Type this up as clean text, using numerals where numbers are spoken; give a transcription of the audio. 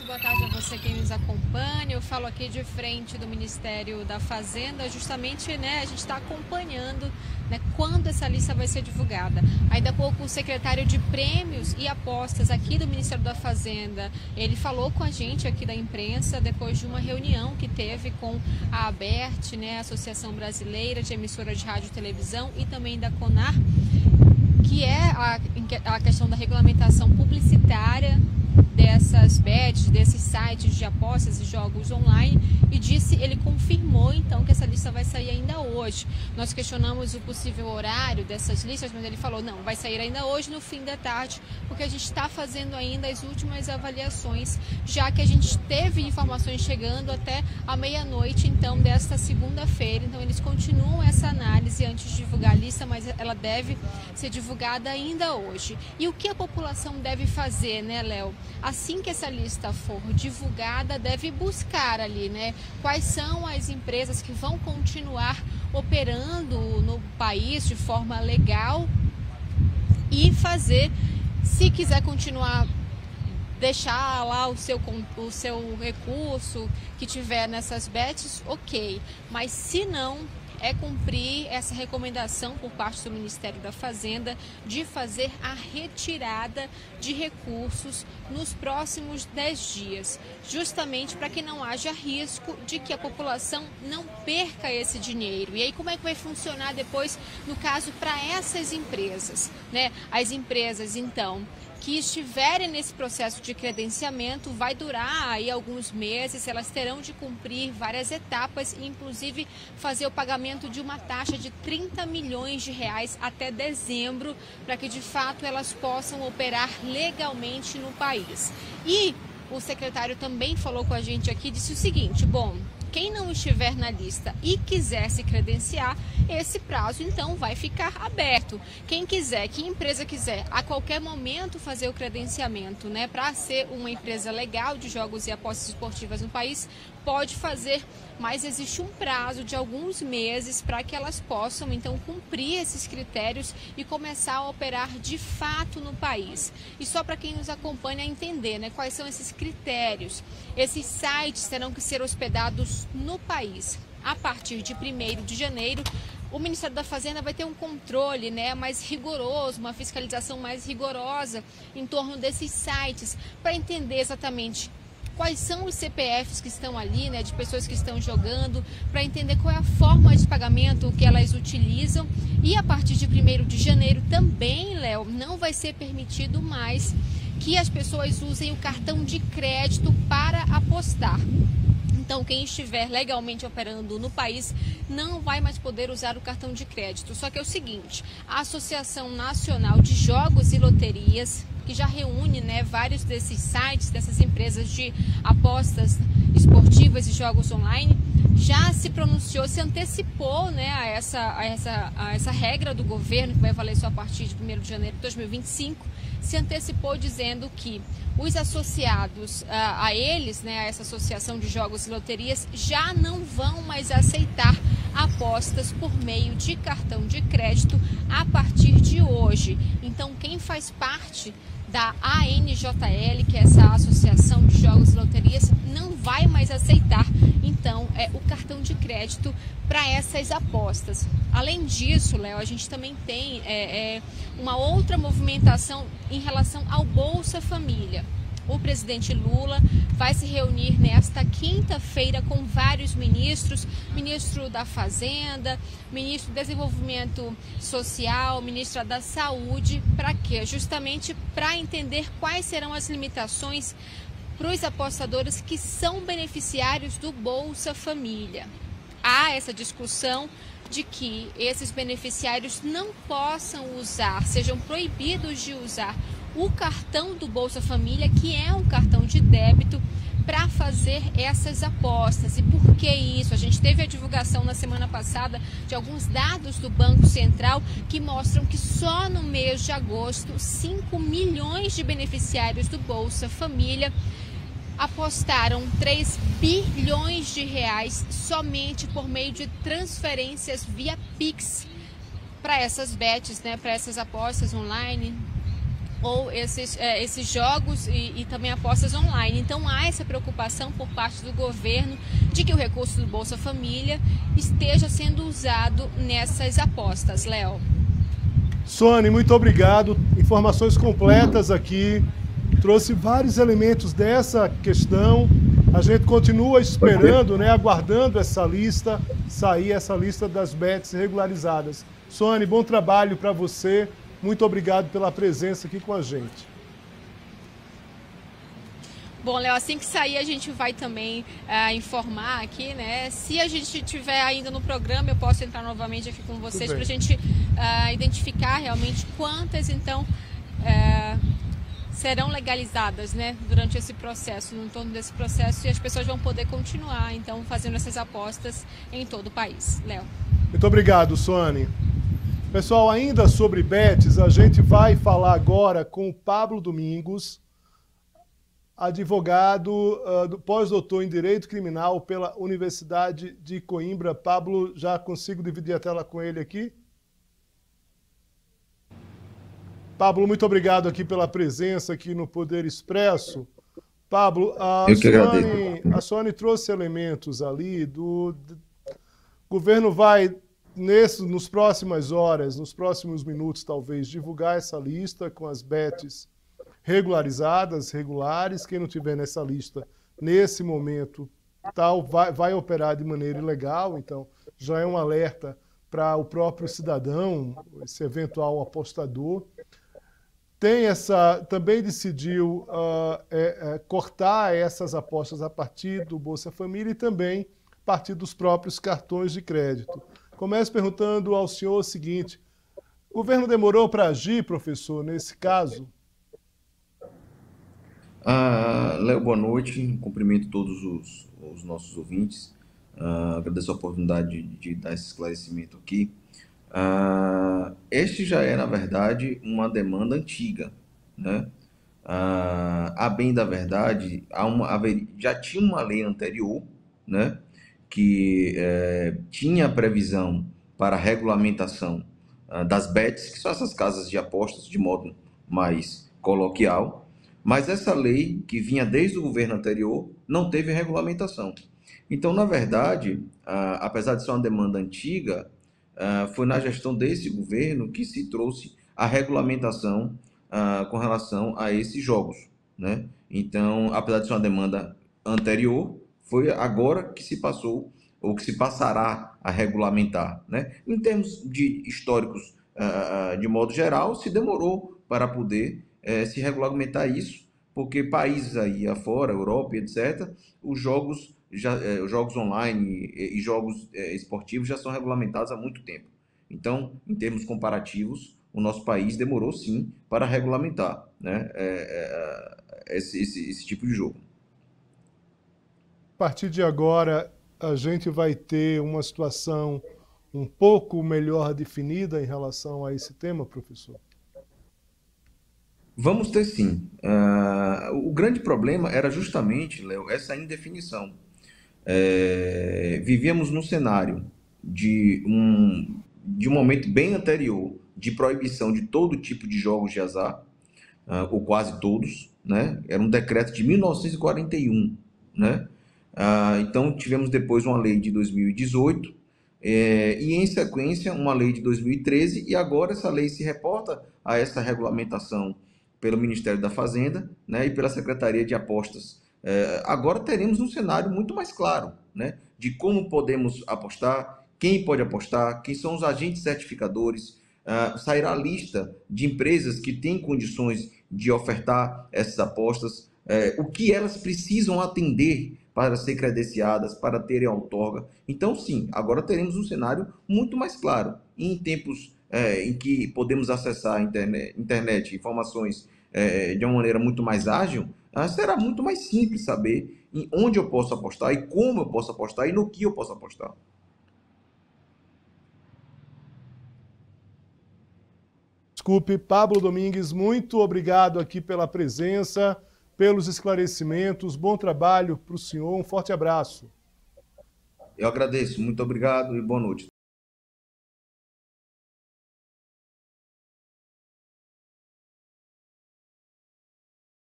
boa tarde a você que nos acompanha. Eu falo aqui de frente do Ministério da Fazenda, justamente, a gente está acompanhando, quando essa lista vai ser divulgada. Ainda há pouco o secretário de Prêmios e Apostas aqui do Ministério da Fazenda, ele falou com a gente aqui da imprensa depois de uma reunião que teve com a ABERT, a Associação Brasileira de Emissoras de Rádio e Televisão, e também da CONAR, que é a questão da regulamentação publicitária dessas bets, desses sites de apostas e jogos online, e ele confirmou então que essa lista vai sair ainda hoje. Nós questionamos o possível horário dessas listas, mas ele falou não, vai sair ainda hoje no fim da tarde, porque a gente está fazendo ainda as últimas avaliações, já que a gente teve informações chegando até a meia-noite então desta segunda-feira. Então eles continuam essa análise antes de divulgar a lista, mas ela deve ser divulgada ainda hoje. E o que a população deve fazer, Léo? Assim que essa lista for divulgada, deve buscar ali, quais são as empresas que vão continuar operando no país de forma legal e fazer, se quiser continuar, deixar lá o seu recurso que tiver nessas bets, ok. Mas se não, é cumprir essa recomendação por parte do Ministério da Fazenda de fazer a retirada de recursos nos próximos 10 dias, justamente para que não haja risco de que a população não perca esse dinheiro. E aí como é que vai funcionar depois, no caso, para essas empresas, As empresas, então, que estiverem nesse processo de credenciamento, vai durar aí alguns meses, elas terão de cumprir várias etapas, inclusive fazer o pagamento de uma taxa de 30 milhões de reais até dezembro, para que de fato elas possam operar legalmente no país. E o secretário também falou com a gente aqui, disse o seguinte: bom, quem não estiver na lista e quiser se credenciar, esse prazo então vai ficar aberto. Quem quiser, que empresa quiser, a qualquer momento fazer o credenciamento, para ser uma empresa legal de jogos e apostas esportivas no país, pode fazer, mas existe um prazo de alguns meses para que elas possam então cumprir esses critérios e começar a operar de fato no país. E só para quem nos acompanha entender, quais são esses critérios. Esses sites terão que ser hospedados no país. A partir de 1º de janeiro, o Ministério da Fazenda vai ter um controle mais rigoroso, uma fiscalização mais rigorosa em torno desses sites, para entender exatamente quais são os CPFs que estão ali, de pessoas que estão jogando, para entender qual é a forma de pagamento que elas utilizam. E a partir de 1º de janeiro também, Léo, não vai ser permitido mais que as pessoas usem o cartão de crédito para apostar. Então, quem estiver legalmente operando no país não vai mais poder usar o cartão de crédito. Só que é o seguinte, a Associação Nacional de Jogos e Loterias, que já reúne vários desses sites, dessas empresas de apostas esportivas e jogos online, já se pronunciou, se antecipou a essa regra do governo, que vai valer só a partir de 1º de janeiro de 2025, se antecipou dizendo que os associados a eles, a essa Associação de Jogos e Loterias, já não vão mais aceitar apostas por meio de cartão de crédito a partir de hoje. Então, quem faz parte da ANJL, que é essa Associação de Jogos e Loterias, não vai mais aceitar então o cartão de crédito para essas apostas. Além disso, Léo, a gente também tem uma outra movimentação em relação ao Bolsa Família. O presidente Lula vai se reunir nesta quinta-feira com vários ministros, ministro da Fazenda, ministro do Desenvolvimento Social, ministra da Saúde. Para quê? Justamente para entender quais serão as limitações para os apostadores que são beneficiários do Bolsa Família. Há essa discussão de que esses beneficiários não possam usar, sejam proibidos de usar o cartão do Bolsa Família, que é um cartão de débito, para fazer essas apostas. E por que isso? A gente teve a divulgação na semana passada de alguns dados do Banco Central que mostram que só no mês de agosto 5 milhões de beneficiários do Bolsa Família apostaram 3 bilhões de reais somente por meio de transferências via Pix para essas bets, para essas apostas online, ou esses jogos e também apostas online. Então há essa preocupação por parte do governo de que o recurso do Bolsa Família esteja sendo usado nessas apostas. Léo. Suane, muito obrigado. Informações completas aqui. Trouxe vários elementos dessa questão. A gente continua esperando, né, aguardando essa lista, sair essa lista das bets regularizadas. Suane, bom trabalho para você. Muito obrigado pela presença aqui com a gente. Bom, Léo, assim que sair a gente vai também informar aqui, né? Se a gente estiver ainda no programa, eu posso entrar novamente aqui com vocês para a gente identificar realmente quantas, então, serão legalizadas, né, durante esse processo, no torno desse processo, e as pessoas vão poder continuar, então, fazendo essas apostas em todo o país. Léo. Muito obrigado, Suane. Pessoal, ainda sobre bets, a gente vai falar agora com o Pablo Domingos, advogado, pós-doutor em Direito Criminal pela Universidade de Coimbra. Pablo, já consigo dividir a tela com ele aqui? Pablo, muito obrigado aqui pela presença aqui no Poder Expresso. Pablo, a Suane trouxe elementos ali o governo vai, nos próximas horas, nos próximos minutos, talvez, divulgar essa lista com as bets regularizadas, regulares. Quem não tiver nessa lista, nesse momento, vai operar de maneira ilegal. Então, já é um alerta para o próprio cidadão, esse eventual apostador. Também decidiu cortar essas apostas a partir do Bolsa Família e também a partir dos próprios cartões de crédito. Começo perguntando ao senhor o seguinte: o governo demorou para agir, professor, nesse caso? Léo, boa noite. Cumprimento todos os nossos ouvintes. Agradeço a oportunidade de dar esse esclarecimento aqui. Este já é, na verdade, uma demanda antiga, né? A bem da verdade, já tinha uma lei anterior, né, que tinha previsão para a regulamentação das bets, que são essas casas de apostas, de modo mais coloquial, mas essa lei, que vinha desde o governo anterior, não teve regulamentação. Então, na verdade, apesar de ser uma demanda antiga, foi na gestão desse governo que se trouxe a regulamentação com relação a esses jogos, né? Então, apesar de ser uma demanda anterior, foi agora que se passou, ou que se passará a regulamentar, né? Em termos históricos, de modo geral, se demorou para poder se regulamentar isso, porque países aí afora, Europa, etc., os jogos online e jogos esportivos já são regulamentados há muito tempo. Então, em termos comparativos, o nosso país demorou sim para regulamentar, né, esse tipo de jogo. A partir de agora, a gente vai ter uma situação um pouco melhor definida em relação a esse tema, professor? Vamos ter sim. O grande problema era justamente, Léo, essa indefinição. Vivíamos num cenário de um momento bem anterior de proibição de todo tipo de jogos de azar, ou quase todos, né? Era um decreto de 1941, né? Então tivemos depois uma lei de 2018, e em sequência uma lei de 2013, e agora essa lei se reporta a essa regulamentação pelo Ministério da Fazenda, né, e pela Secretaria de Apostas. Agora teremos um cenário muito mais claro, né, de como podemos apostar, quem pode apostar, quem são os agentes certificadores. Sairá a lista de empresas que têm condições de ofertar essas apostas, o que elas precisam atender para ser credenciadas, para terem outorga. Então, sim, agora teremos um cenário muito mais claro. E em tempos em que podemos acessar a internet, informações de uma maneira muito mais ágil, será muito mais simples saber em onde eu posso apostar e como eu posso apostar e no que eu posso apostar. Desculpe, Pablo Domingues, muito obrigado aqui pela presença, pelos esclarecimentos. Bom trabalho para o senhor, um forte abraço. Eu agradeço, muito obrigado e boa noite.